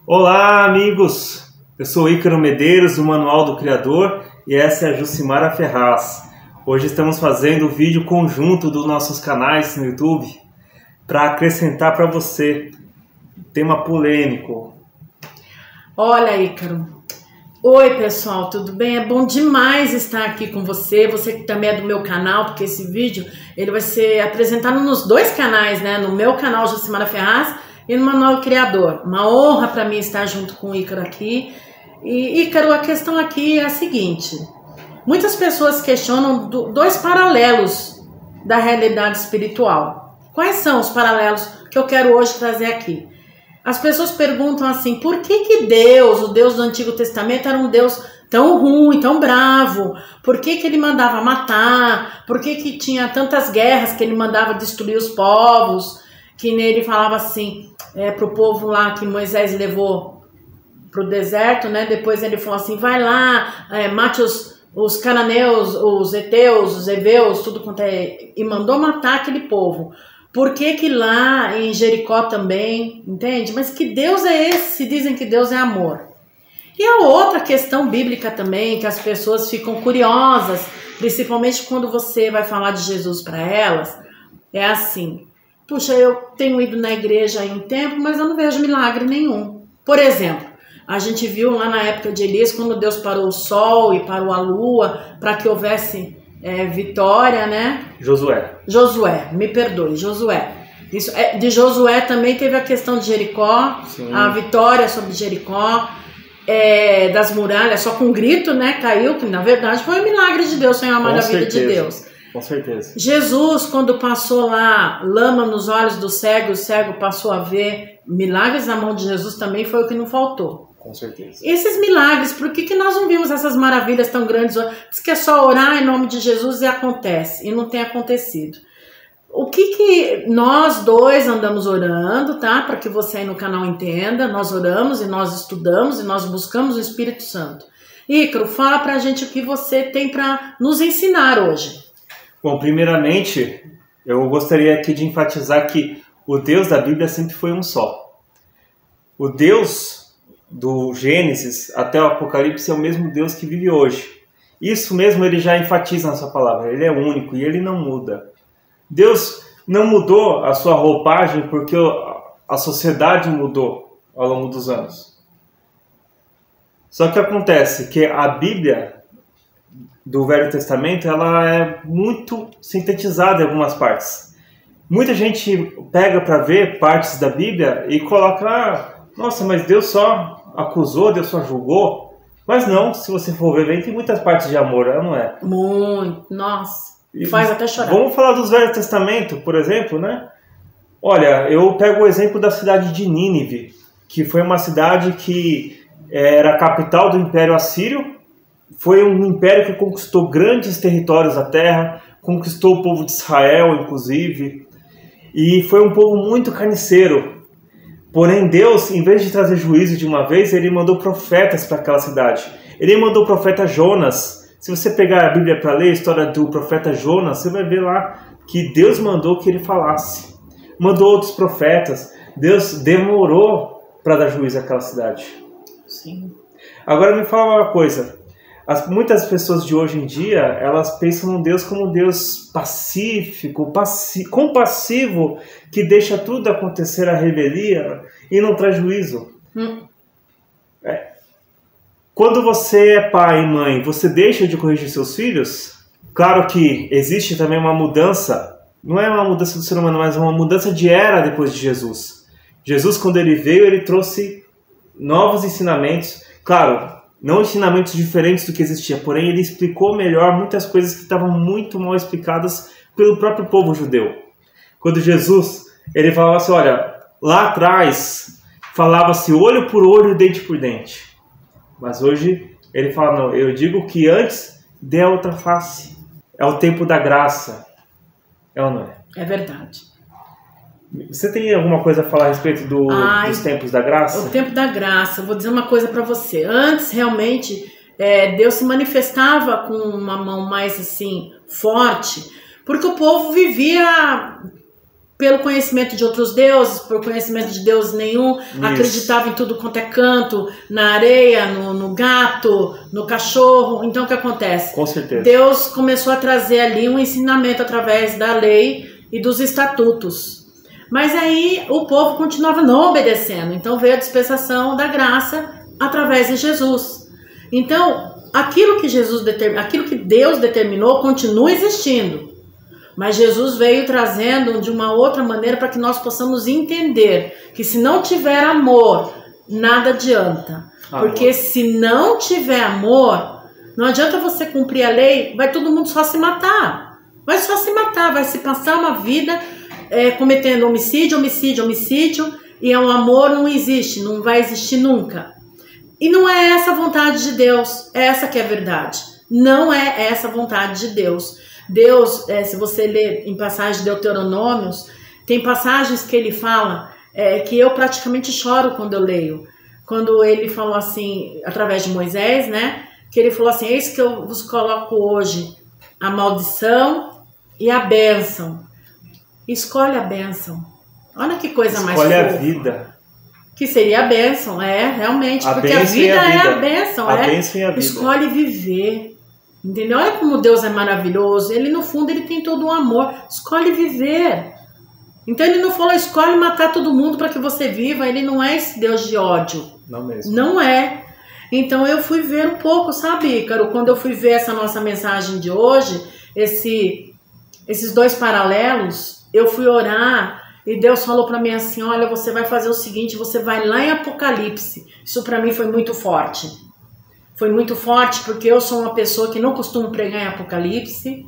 Olá, amigos! Eu sou Ícaro Medeiros, do Manual do Criador, e essa é a Jucimara Ferraz. Hoje estamos fazendo o vídeo conjunto dos nossos canais no YouTube para acrescentar para você tema polêmico. Olha, Ícaro. Oi, pessoal, tudo bem? É bom demais estar aqui com você que também é do meu canal, porque esse vídeo ele vai ser apresentado nos dois canais, né? No meu canal Jucimara Ferraz e no Manual do Criador. Uma honra para mim estar junto com o Ícaro aqui. E, Ícaro, a questão aqui é a seguinte: muitas pessoas questionam dois paralelos da realidade espiritual. Quais são os paralelos que eu quero hoje trazer aqui? As pessoas perguntam assim, por que Deus, o Deus do Antigo Testamento, era um Deus tão ruim, tão bravo? Por que ele mandava matar? Por que tinha tantas guerras que ele mandava destruir os povos? Que nele falava assim, pro povo lá que Moisés levou pro deserto, né? Depois ele falou assim, vai lá, mate os cananeus, os heteus, os heveus, tudo quanto é... E mandou matar aquele povo. Por que lá em Jericó também, entende? Mas que Deus é esse se dizem que Deus é amor? E a outra questão bíblica também, que as pessoas ficam curiosas, principalmente quando você vai falar de Jesus para elas, é assim, puxa, eu tenho ido na igreja há um tempo, mas eu não vejo milagre nenhum. Por exemplo, a gente viu lá na época de Elias, quando Deus parou o sol e parou a lua, para que houvesse... vitória, né? Josué, me perdoe, Josué. Isso, de Josué também teve a questão de Jericó, sim. A vitória sobre Jericó, das muralhas, só com um grito, né? Caiu, que na verdade foi um milagre de Deus, foi uma maravilha de Deus. Com certeza. Jesus, quando passou lá, lama nos olhos do cego, o cego passou a ver. Milagres na mão de Jesus também foi o que não faltou. Com certeza. Esses milagres, por que nós não vimos essas maravilhas tão grandes? Diz que é só orar em nome de Jesus e acontece. E não tem acontecido. O que nós dois andamos orando, tá? Para que você aí no canal entenda. Nós oramos e nós estudamos e nós buscamos o Espírito Santo. Ícaro, fala pra gente o que você tem para nos ensinar hoje. Bom, primeiramente, eu gostaria aqui de enfatizar que o Deus da Bíblia sempre foi um só. O Deus do Gênesis até o Apocalipse é o mesmo Deus que vive hoje. Isso mesmo ele já enfatiza na sua palavra. Ele é único e ele não muda. Deus não mudou a sua roupagem porque a sociedade mudou ao longo dos anos. Só que acontece que a Bíblia do Velho Testamento ela é muito sintetizada em algumas partes. Muita gente pega para ver partes da Bíblia e coloca... Nossa, mas Deus só acusou, Deus só julgou. Mas não, se você for ver bem, tem muitas partes de amor, não é? Muito, nossa, faz até chorar. Vamos falar dos Velho Testamento, por exemplo, né? Olha, eu pego o exemplo da cidade de Nínive, que foi uma cidade que era a capital do Império Assírio. Foi um império que conquistou grandes territórios da terra, conquistou o povo de Israel, inclusive. E foi um povo muito carniceiro. Porém, Deus, em vez de trazer juízo de uma vez, ele mandou profetas para aquela cidade. Ele mandou o profeta Jonas. Se você pegar a Bíblia para ler a história do profeta Jonas, você vai ver lá que Deus mandou que ele falasse. Mandou outros profetas. Deus demorou para dar juízo àquela cidade. Sim. Agora me fala uma coisa. Muitas pessoas de hoje em dia, elas pensam no Deus como um Deus pacífico, compassivo, que deixa tudo acontecer à revelia e não traz juízo. Quando você é pai e mãe, você deixa de corrigir seus filhos? Claro que existe também uma mudança, não é uma mudança do ser humano, mas uma mudança de era depois de Jesus. Jesus, quando ele veio, ele trouxe novos ensinamentos, claro, não ensinamentos diferentes do que existia, porém ele explicou melhor muitas coisas que estavam muito mal explicadas pelo próprio povo judeu. Quando Jesus, ele falava assim, olha, lá atrás falava-se olho por olho, dente por dente. Mas hoje ele fala, não, eu digo que antes dê a outra face. É o tempo da graça. É ou não é? É verdade. Você tem alguma coisa a falar a respeito dos tempos da graça? O tempo da graça, vou dizer uma coisa para você. Antes, realmente, Deus se manifestava com uma mão mais assim, forte, porque o povo vivia pelo conhecimento de outros deuses, por conhecimento de Deus nenhum, acreditava em tudo quanto é canto, na areia, no gato, no cachorro. Então o que acontece? Com certeza. Deus começou a trazer ali um ensinamento através da lei e dos estatutos. Mas aí o povo continuava não obedecendo. Então veio a dispensação da graça através de Jesus. Então aquilo que Deus determinou continua existindo. Mas Jesus veio trazendo de uma outra maneira para que nós possamos entender que se não tiver amor, nada adianta. Porque se não tiver amor, não adianta você cumprir a lei, vai todo mundo só se matar. Vai só se matar, vai se passar uma vida cometendo homicídio, e o amor não existe, não vai existir nunca. E não é essa a vontade de Deus, essa que é a verdade. Não é essa a vontade de Deus. Deus, se você ler em passagens de Deuteronômios, tem passagens que ele fala que eu praticamente choro quando eu leio. Quando ele falou assim, através de Moisés, né? Que ele falou assim, eis que eu vos coloco hoje a maldição e a bênção. Escolhe a bênção. Olha que coisa mais fofa. Escolhe a vida. Que seria a bênção, realmente. Porque a vida é a bênção. A bênção é a vida. Escolhe viver. Entendeu? Olha como Deus é maravilhoso. Ele, no fundo, ele tem todo um amor. Escolhe viver. Então, ele não falou, escolhe matar todo mundo para que você viva. Ele não é esse Deus de ódio. Não mesmo. Não é. Então, eu fui ver um pouco, sabe, Ícaro? Quando eu fui ver essa nossa mensagem de hoje, esses dois paralelos, eu fui orar e Deus falou para mim assim, olha, você vai fazer o seguinte, você vai lá em Apocalipse. Isso para mim foi muito forte. Foi muito forte porque eu sou uma pessoa que não costumo pregar em Apocalipse,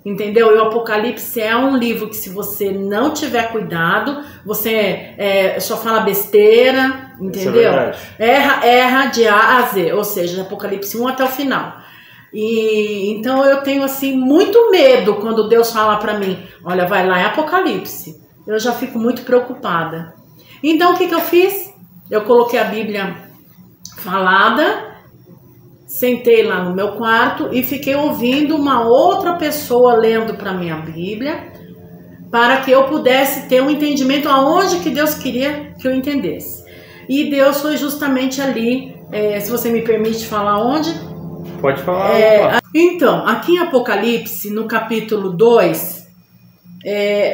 entendeu? E o Apocalipse é um livro que se você não tiver cuidado, você só fala besteira, entendeu? Erra de A a Z, ou seja, de Apocalipse 1 até o final. E então eu tenho assim muito medo quando Deus fala para mim, olha, vai lá em Apocalipse. Eu já fico muito preocupada. Então o que eu fiz? Eu coloquei a Bíblia falada, sentei lá no meu quarto e fiquei ouvindo uma outra pessoa lendo para mim a Bíblia, para que eu pudesse ter um entendimento aonde que Deus queria que eu entendesse. E Deus foi justamente ali, se você me permite falar onde? Pode falar. Então, aqui em Apocalipse, no capítulo 2,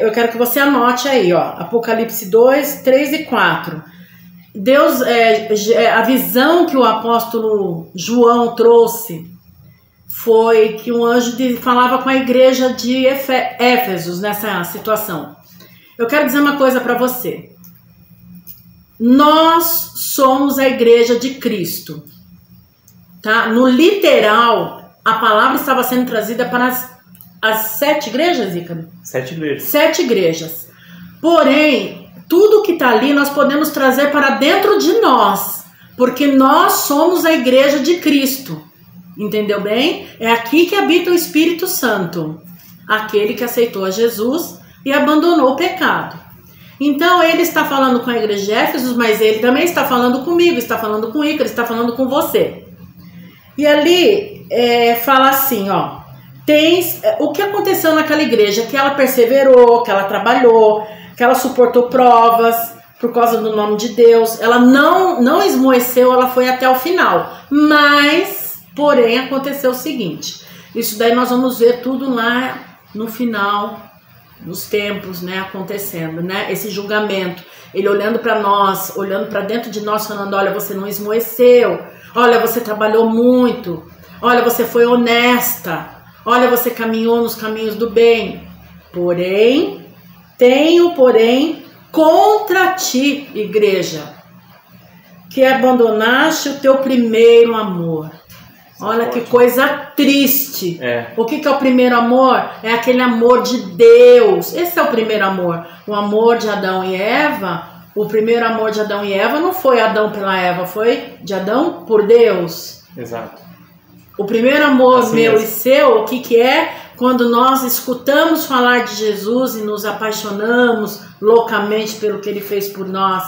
eu quero que você anote aí, ó, Apocalipse 2, 3 e 4. Deus, a visão que o apóstolo João trouxe foi que um anjo falava com a igreja de Éfesos nessa situação. Eu quero dizer uma coisa para você. Nós somos a igreja de Cristo. Tá? No literal, a palavra estava sendo trazida para as 7 igrejas, Ícaro? 7 igrejas. 7 igrejas. Porém, tudo que está ali nós podemos trazer para dentro de nós, porque nós somos a igreja de Cristo, entendeu bem? É aqui que habita o Espírito Santo, aquele que aceitou a Jesus e abandonou o pecado. Então ele está falando com a igreja de Éfesos, mas ele também está falando comigo, está falando com o Ícaro, está falando com você. E ali fala assim, ó, o que aconteceu naquela igreja, que ela perseverou, que ela trabalhou, que ela suportou provas por causa do nome de Deus, ela não esmoeceu, ela foi até o final, mas, porém, aconteceu o seguinte, isso daí nós vamos ver tudo lá no final, nos tempos, né, acontecendo, né, esse julgamento, ele olhando para nós, olhando para dentro de nós, falando, olha, você não esmoeceu, olha, você trabalhou muito, olha, você foi honesta, olha, você caminhou nos caminhos do bem, porém, tenho, porém, contra ti, igreja, que abandonaste o teu primeiro amor. Olha que coisa triste. O que é o primeiro amor? É aquele amor de Deus. Esse é o primeiro amor. O amor de Adão e Eva, o primeiro amor de Adão e Eva não foi Adão pela Eva, foi de Adão por Deus. Exato. O primeiro amor assim meu mesmo. E seu, o que é? Quando nós escutamos falar de Jesus e nos apaixonamos loucamente pelo que Ele fez por nós,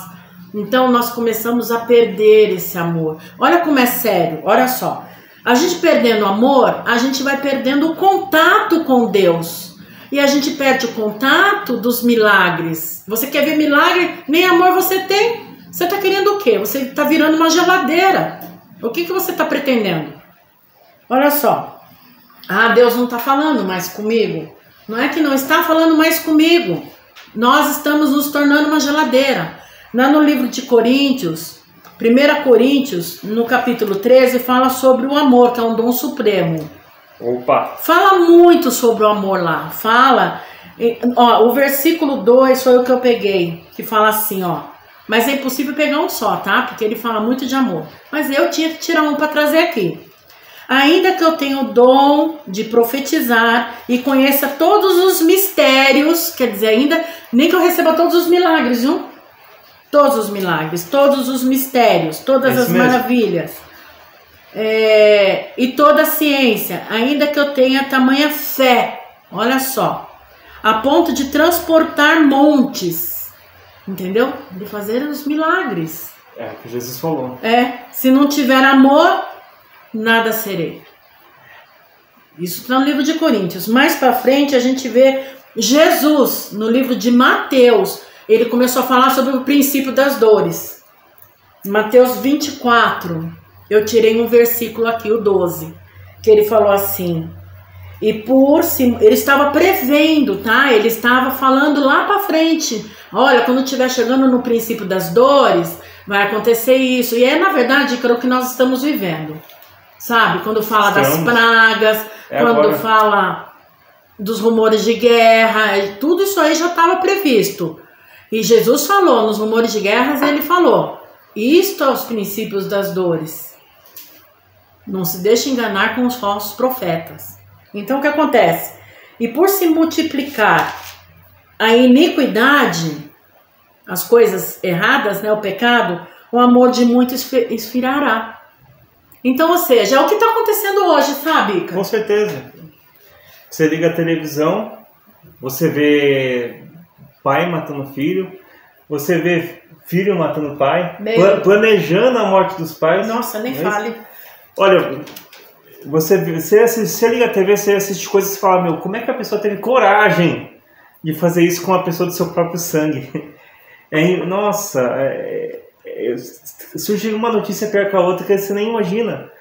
então nós começamos a perder esse amor. Olha como é sério, olha só. A gente perdendo o amor, a gente vai perdendo o contato com Deus. e a gente perde o contato dos milagres. Você quer ver milagre? Nem amor você tem. Você está querendo o quê? Você está virando uma geladeira. O que você está pretendendo? Olha só. Ah, Deus não está falando mais comigo. Não é que não está falando mais comigo. Nós estamos nos tornando uma geladeira. Lá no livro de Coríntios, 1 Coríntios, no capítulo 13, fala sobre o amor, que é um dom supremo. Opa! Fala muito sobre o amor lá. Fala. Ó, o versículo 2 foi o que eu peguei, que fala assim, ó. Mas é impossível pegar um só, tá? Porque ele fala muito de amor. Mas eu tinha que tirar um para trazer aqui. Ainda que eu tenha o dom de profetizar e conheça todos os mistérios, quer dizer, ainda nem que eu receba todos os milagres, viu? Todos os milagres, todos os mistérios, todas as maravilhas. E toda a ciência, ainda que eu tenha tamanha fé, olha só, a ponto de transportar montes, entendeu? De fazer os milagres. É o que Jesus falou. Se não tiver amor, nada serei. Isso está no livro de Coríntios. Mais para frente a gente vê Jesus no livro de Mateus. Ele começou a falar sobre o princípio das dores. Mateus 24. Eu tirei um versículo aqui, o 12, que ele falou assim. Ele estava prevendo, tá? Ele estava falando lá para frente. Olha, quando estiver chegando no princípio das dores, vai acontecer isso. E na verdade, é o que nós estamos vivendo. Sabe? Quando fala das pragas, quando agora fala dos rumores de guerra, tudo isso aí já estava previsto. E Jesus falou, nos rumores de guerras, ele falou, isto é os princípios das dores. Não se deixe enganar com os falsos profetas. Então o que acontece? E por se multiplicar a iniquidade, as coisas erradas, né, o pecado, o amor de muitos esfriará. Então, ou seja, é o que está acontecendo hoje, sabe? Com certeza. Você liga a televisão, você vê pai matando filho, você vê filho matando pai, planejando a morte dos pais. Nossa, nem fale. Olha, você liga a TV, você assiste coisas e fala, meu, como é que a pessoa teve coragem de fazer isso com a pessoa do seu próprio sangue? Surge uma notícia pior que a outra que você nem imagina.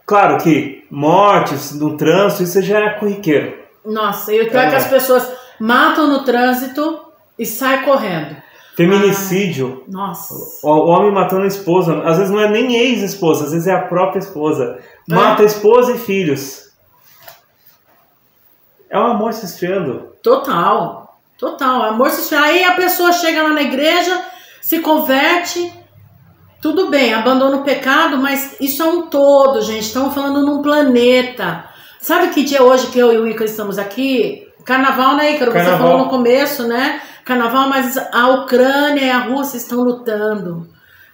Claro que mortes no trânsito, isso já é corriqueiro. Nossa, e o pior é que as pessoas matam no trânsito e saem correndo. Feminicídio. Nossa. O homem matando a esposa. Às vezes não é nem ex-esposa, às vezes é a própria esposa. Mata a esposa e filhos. É o amor se esfriando. Total. Amor se esfriando. Aí a pessoa chega lá na igreja, se converte, tudo bem, abandona o pecado, mas isso é um todo, gente. Estamos falando num planeta. Sabe que dia hoje que eu e o Ícaro estamos aqui? Carnaval, né, Ícaro? Você falou no começo, né? Carnaval, mas a Ucrânia e a Rússia estão lutando,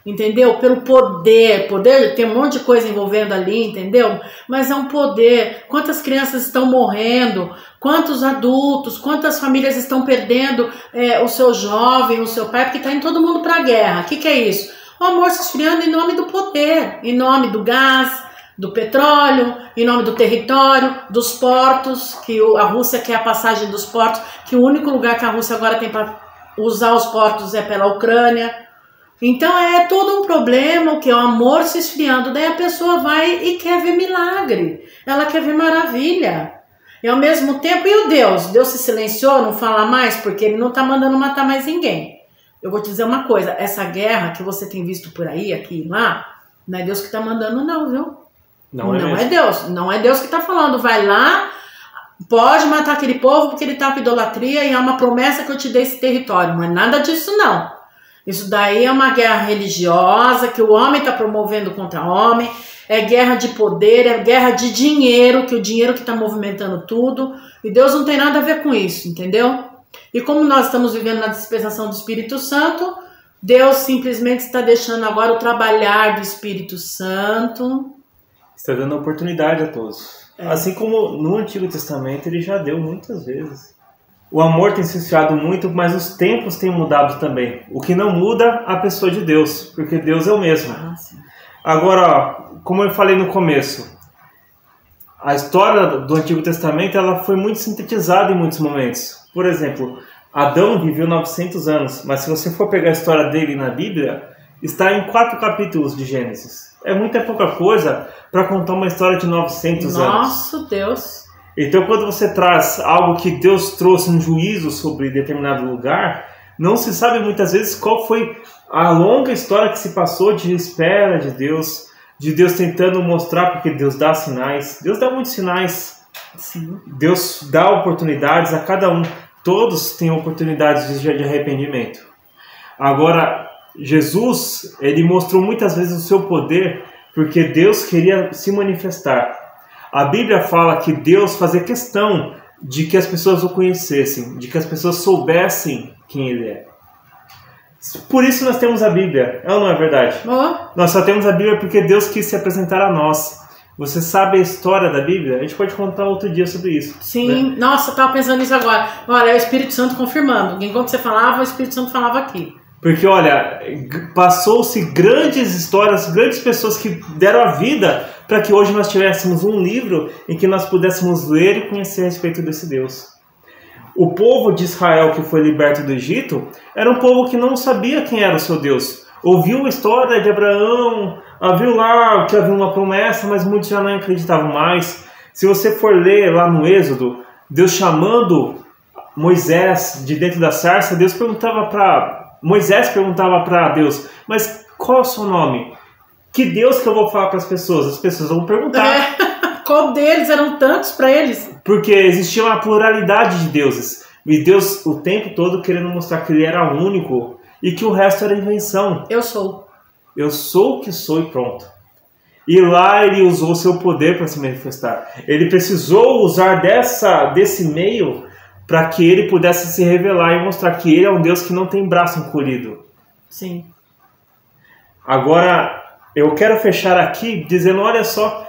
entendeu? Pelo poder, tem um monte de coisa envolvendo ali, entendeu? Mas é um poder. Quantas crianças estão morrendo, quantos adultos, quantas famílias estão perdendo o seu jovem, o seu pai, porque está indo todo mundo para a guerra. O que é isso? O amor se esfriando em nome do poder, em nome do gás, do petróleo, em nome do território, dos portos, que a Rússia quer a passagem dos portos, que o único lugar que a Rússia agora tem para usar os portos é pela Ucrânia. Então é todo um problema, o que é o amor se esfriando. Daí a pessoa vai e quer ver milagre, ela quer ver maravilha. E ao mesmo tempo, e o Deus? Deus se silenciou, não fala mais, porque ele não está mandando matar mais ninguém. Eu vou te dizer uma coisa, essa guerra que você tem visto por aí, aqui e lá, não é Deus que está mandando não, viu? Não é Deus, não é Deus que está falando, vai lá, pode matar aquele povo porque ele está com idolatria e é uma promessa que eu te dei esse território, não é nada disso não. Isso daí é uma guerra religiosa que o homem está promovendo contra o homem, é guerra de poder, é guerra de dinheiro, que o dinheiro que está movimentando tudo, e Deus não tem nada a ver com isso, entendeu? E como nós estamos vivendo na dispensação do Espírito Santo, Deus simplesmente está deixando agora o trabalhar do Espírito Santo. Está dando oportunidade a todos. Assim como no Antigo Testamento ele já deu muitas vezes. O amor tem se esfriado muito, mas os tempos têm mudado também. O que não muda a pessoa de Deus, porque Deus é o mesmo. Agora, ó, como eu falei no começo, a história do Antigo Testamento ela foi muito sintetizada em muitos momentos. Por exemplo, Adão viveu 900 anos, mas se você for pegar a história dele na Bíblia, está em 4 capítulos de Gênesis. É muita pouca coisa para contar uma história de 900 anos. Nossa, Deus! Então, quando você traz algo que Deus trouxe um juízo sobre determinado lugar, não se sabe muitas vezes qual foi a longa história que se passou de espera de Deus tentando mostrar, porque Deus dá sinais. Deus dá muitos sinais. Sim. Deus dá oportunidades a cada um. Todos têm oportunidades de arrependimento. Agora, Jesus, ele mostrou muitas vezes o seu poder porque Deus queria se manifestar. A Bíblia fala que Deus fazia questão de que as pessoas o conhecessem, de que as pessoas soubessem quem ele é. Por isso nós temos a Bíblia, é ou não é verdade? Nós só temos a Bíblia porque Deus quis se apresentar a nós. Você sabe a história da Bíblia? A gente pode contar outro dia sobre isso. Sim, né? Nossa, eu estava pensando nisso agora. Olha, é o Espírito Santo confirmando. Enquanto você falava, o Espírito Santo falava aqui. Porque, olha, passou-se grandes histórias, grandes pessoas que deram a vida para que hoje nós tivéssemos um livro em que nós pudéssemos ler e conhecer a respeito desse Deus. O povo de Israel que foi liberto do Egito era um povo que não sabia quem era o seu Deus. Ouviu a história de Abraão, viu lá que havia uma promessa, mas muitos já não acreditavam mais. Se você for ler lá no Êxodo, Deus chamando Moisés de dentro da sarça, Moisés perguntava para Deus, mas qual é o seu nome? Que Deus que eu vou falar para as pessoas? As pessoas vão perguntar. Qual deles? Eram tantos para eles. Porque existia uma pluralidade de deuses. E Deus o tempo todo querendo mostrar que ele era único e que o resto era invenção. Eu sou. Eu sou o que sou e pronto. E lá ele usou o seu poder para se manifestar. Ele precisou usar desse meio para que ele pudesse se revelar e mostrar que ele é um Deus que não tem braço encolhido. Sim. Agora, eu quero fechar aqui dizendo, olha só,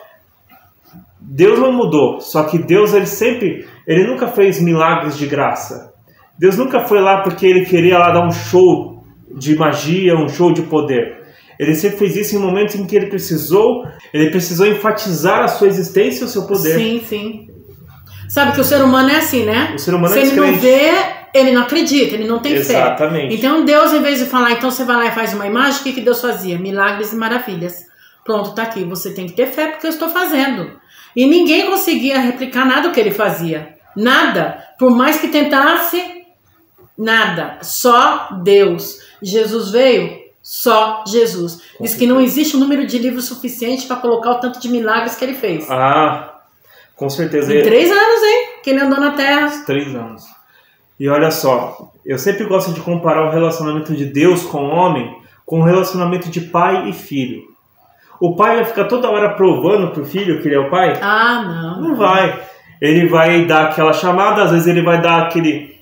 Deus não mudou, só que Deus ele nunca fez milagres de graça. Deus nunca foi lá porque ele queria lá dar um show de magia, um show de poder. Ele sempre fez isso em momentos em que ele precisou enfatizar a sua existência e o seu poder. Sim, sim. Sabe que o ser humano é assim, né? O ser humano Se é ele não vê, ele não acredita, ele não tem fé. Exatamente. Então Deus, em vez de falar, então você vai lá e faz uma imagem, o que Deus fazia? Milagres e maravilhas. Pronto, tá aqui. Você tem que ter fé porque eu estou fazendo. E ninguém conseguia replicar nada do que ele fazia. Nada. Por mais que tentasse, nada. Só Deus. Jesus veio, só Jesus. Diz que não existe um número de livros suficiente para colocar o tanto de milagres que ele fez. Com certeza. Em 3 anos, hein? Que ele andou na Terra. 3 anos. E olha só, eu sempre gosto de comparar o relacionamento de Deus com o homem com o relacionamento de pai e filho. O pai vai ficar toda hora provando pro filho que ele é o pai? Não vai. Ele vai dar aquela chamada, às vezes ele vai dar aquele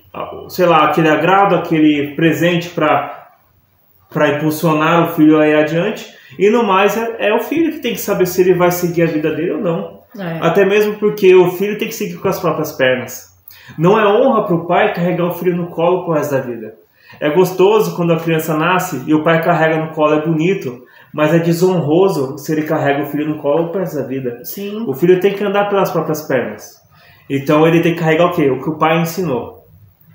agrado, aquele presente para impulsionar o filho a ir adiante. E no mais é o filho que tem que saber se ele vai seguir a vida dele ou não. Até mesmo porque o filho tem que seguir com as próprias pernas. Não é honra para o pai carregar o filho no colo pro resto da vida. É gostoso quando a criança nasce e o pai carrega no colo, é bonito. Mas é desonroso se ele carrega o filho no colo pro resto da vida. Sim. O filho tem que andar pelas próprias pernas. Então ele tem que carregar o quê? O que o pai ensinou.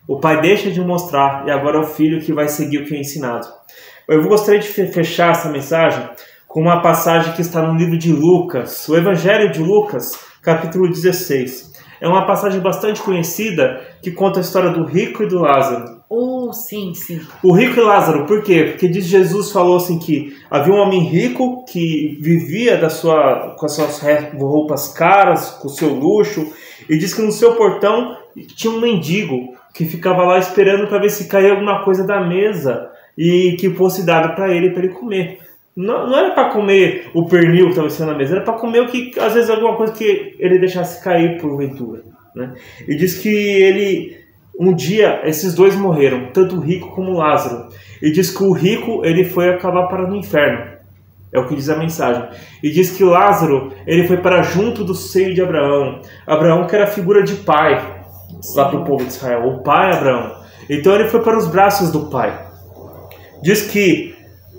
O pai deixa de mostrar e agora é o filho que vai seguir o que é ensinado. Eu gostaria de fechar essa mensagem com uma passagem que está no livro de Lucas, o Evangelho de Lucas, capítulo 16. É uma passagem bastante conhecida que conta a história do rico e do Lázaro. Sim, sim. O rico e Lázaro, por quê? Porque Jesus falou assim que havia um homem rico que vivia com as suas roupas caras, com o seu luxo, e diz que no seu portão tinha um mendigo que ficava lá esperando para ver se caía alguma coisa da mesa e que fosse dado para ele comer. Não era para comer o pernil que estava sendo na mesa, era para comer o que, às vezes, alguma coisa que ele deixasse cair porventura, né? E diz que um dia, esses dois morreram, tanto o rico como o Lázaro. E diz que o rico, ele foi acabar para o inferno. É o que diz a mensagem. E diz que Lázaro, ele foi para junto do seio de Abraão. Abraão que era a figura de pai lá para o povo de Israel. O pai Abraão. Então ele foi para os braços do pai. Diz que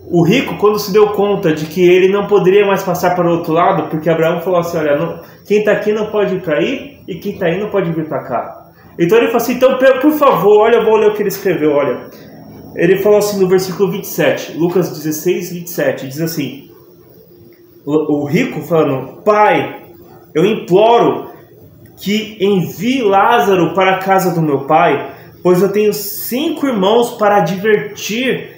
O rico, quando se deu conta de que ele não poderia mais passar para o outro lado, porque Abraão falou assim, olha, quem está aqui não pode ir para aí, e quem está aí não pode vir para cá. Então ele falou assim, então por favor, olha, eu vou ler o que ele escreveu, olha. Ele falou assim no versículo 27, Lucas 16, 27, diz assim, o rico falando, Pai, eu imploro que envie Lázaro para a casa do meu pai, pois eu tenho 5 irmãos para advertir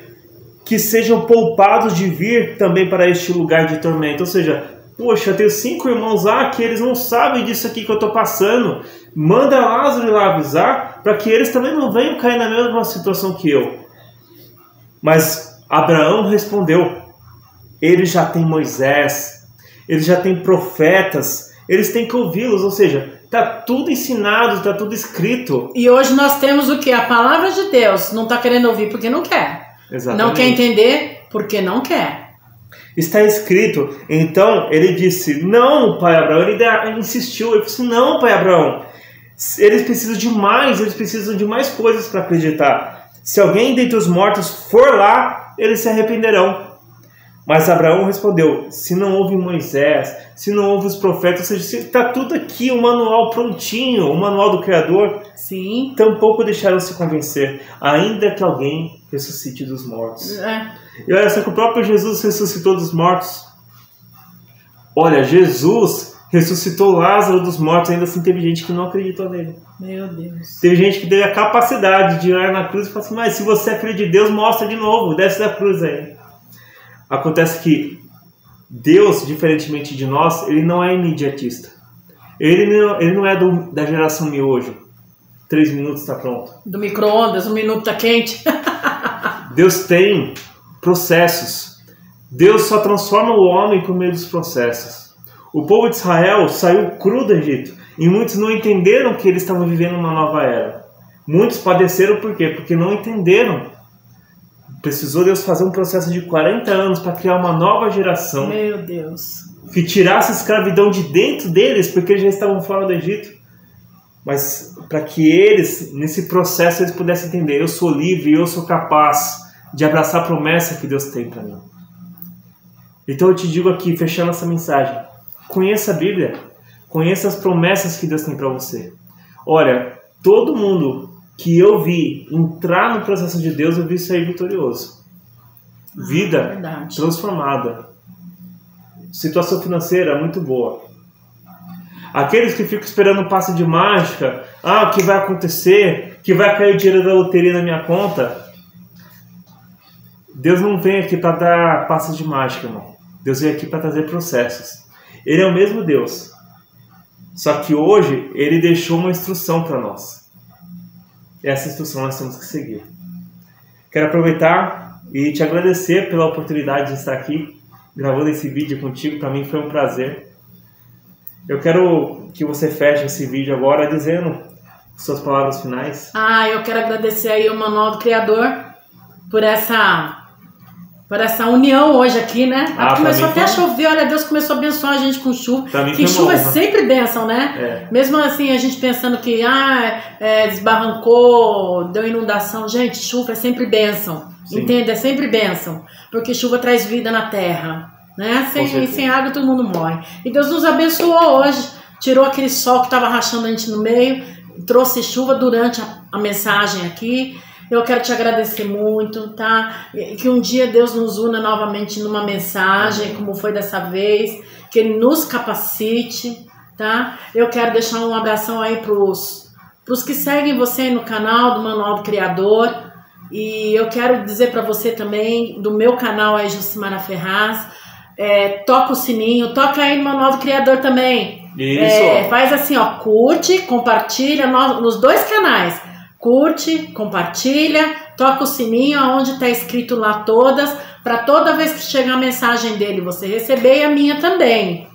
que sejam poupados de vir também para este lugar de tormento. Ou seja, poxa, eu tenho 5 irmãos lá que eles não sabem disso aqui que eu estou passando. Manda Lázaro ir lá avisar para que eles também não venham cair na mesma situação que eu. Mas Abraão respondeu, eles já têm Moisés, eles já têm profetas, eles têm que ouvi-los, ou seja, está tudo ensinado, está tudo escrito. E hoje nós temos o que? A palavra de Deus. Não está querendo ouvir porque não quer. Exatamente. Não quer entender porque não quer. Está escrito. Então ele disse, não, pai Abraão. Ele insistiu, ele disse, não, pai Abraão. Eles precisam de mais coisas para acreditar. Se alguém dentre os mortos for lá, eles se arrependerão. Mas Abraão respondeu, se não houve Moisés, se não houve os profetas, ou seja, se está tudo aqui, o manual prontinho, o manual do Criador, sim, tampouco deixaram se convencer, ainda que alguém ressuscite dos mortos. E olha só que o próprio Jesus ressuscitou dos mortos. Olha, Jesus ressuscitou Lázaro dos mortos, ainda assim teve gente que não acreditou nele. Meu Deus. Teve gente que teve a capacidade de ir na cruz e falar assim, mas se você acredita em Deus, mostra de novo, desce da cruz aí. Acontece que Deus, diferentemente de nós, ele não é imediatista. Ele não é da geração miojo. 3 minutos está pronto. Do micro-ondas, 1 minuto está quente. Deus tem processos. Deus só transforma o homem por meio dos processos. O povo de Israel saiu cru do Egito. E muitos não entenderam que eles estavam vivendo uma nova era. Muitos padeceram por quê? Porque não entenderam. Precisou Deus fazer um processo de 40 anos para criar uma nova geração. Meu Deus. Que tirasse a escravidão de dentro deles, porque eles já estavam fora do Egito. Mas para que eles, nesse processo, eles pudessem entender, eu sou livre, eu sou capaz de abraçar a promessa que Deus tem para mim. Então eu te digo aqui, fechando essa mensagem, conheça a Bíblia, conheça as promessas que Deus tem para você. Olha, todo mundo que eu vi entrar no processo de Deus, eu vi sair vitorioso. Vida transformada. Situação financeira muito boa. Aqueles que ficam esperando um passe de mágica, o que vai acontecer, que vai cair o dinheiro da loteria na minha conta. Deus não vem aqui para dar passes de mágica, irmão. Deus vem aqui para trazer processos. Ele é o mesmo Deus. Só que hoje ele deixou uma instrução para nós. Essa instrução nós temos que seguir. Quero aproveitar e te agradecer pela oportunidade de estar aqui gravando esse vídeo contigo. Para mim foi um prazer. Eu quero que você feche esse vídeo agora dizendo suas palavras finais. Eu quero agradecer aí o Manual do Criador por essa união hoje aqui, né? Começou até a chover, olha, Deus começou a abençoar a gente com chuva. Que chuva é sempre bênção, né? Mesmo assim, a gente pensando que desbarrancou, deu inundação. Gente, chuva é sempre bênção. Sim. Entende? É sempre bênção. Porque chuva traz vida na terra, né? Sem água todo mundo morre. E Deus nos abençoou hoje. Tirou aquele sol que estava rachando a gente no meio, trouxe chuva durante a mensagem aqui. Eu quero te agradecer muito, tá? Que um dia Deus nos una novamente numa mensagem, como foi dessa vez, que Ele nos capacite, tá? Eu quero deixar um abração aí pros que seguem você no canal do Manual do Criador, e eu quero dizer para você também, do meu canal aí, Jucimara Ferraz, toca o sininho, toca aí no Manual do Criador também. Isso. Faz assim, curte, compartilha nos 2 canais. Curte, compartilha, toca o sininho onde está escrito lá todas, para toda vez que chegar a mensagem dele você receber, e a minha também.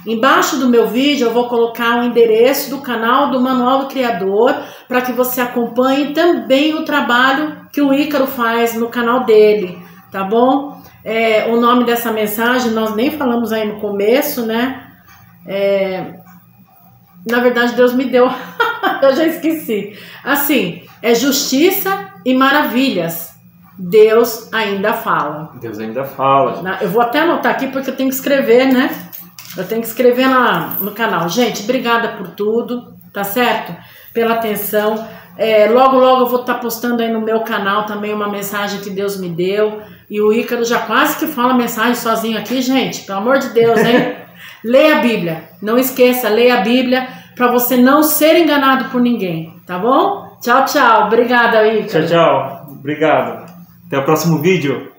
Embaixo do meu vídeo eu vou colocar o endereço do canal do Manual do Criador, para que você acompanhe também o trabalho que o Ícaro faz no canal dele, tá bom? O nome dessa mensagem nós nem falamos aí no começo, né? Na verdade Deus me deu... Eu já esqueci. Assim, é Justiça e Maravilhas. Deus ainda fala. Deus ainda fala. Eu vou até anotar aqui porque eu tenho que escrever, né? Eu tenho que escrever no canal. Gente, obrigada por tudo, tá certo? Pela atenção. Logo eu vou estar postando aí no meu canal também uma mensagem que Deus me deu. E o Ícaro já quase que fala mensagem sozinho aqui, gente. Pelo amor de Deus, hein? Leia a Bíblia. Não esqueça, leia a Bíblia para você não ser enganado por ninguém, tá bom? Tchau, tchau. Obrigada, Ícaro. Tchau. Obrigado. Até o próximo vídeo.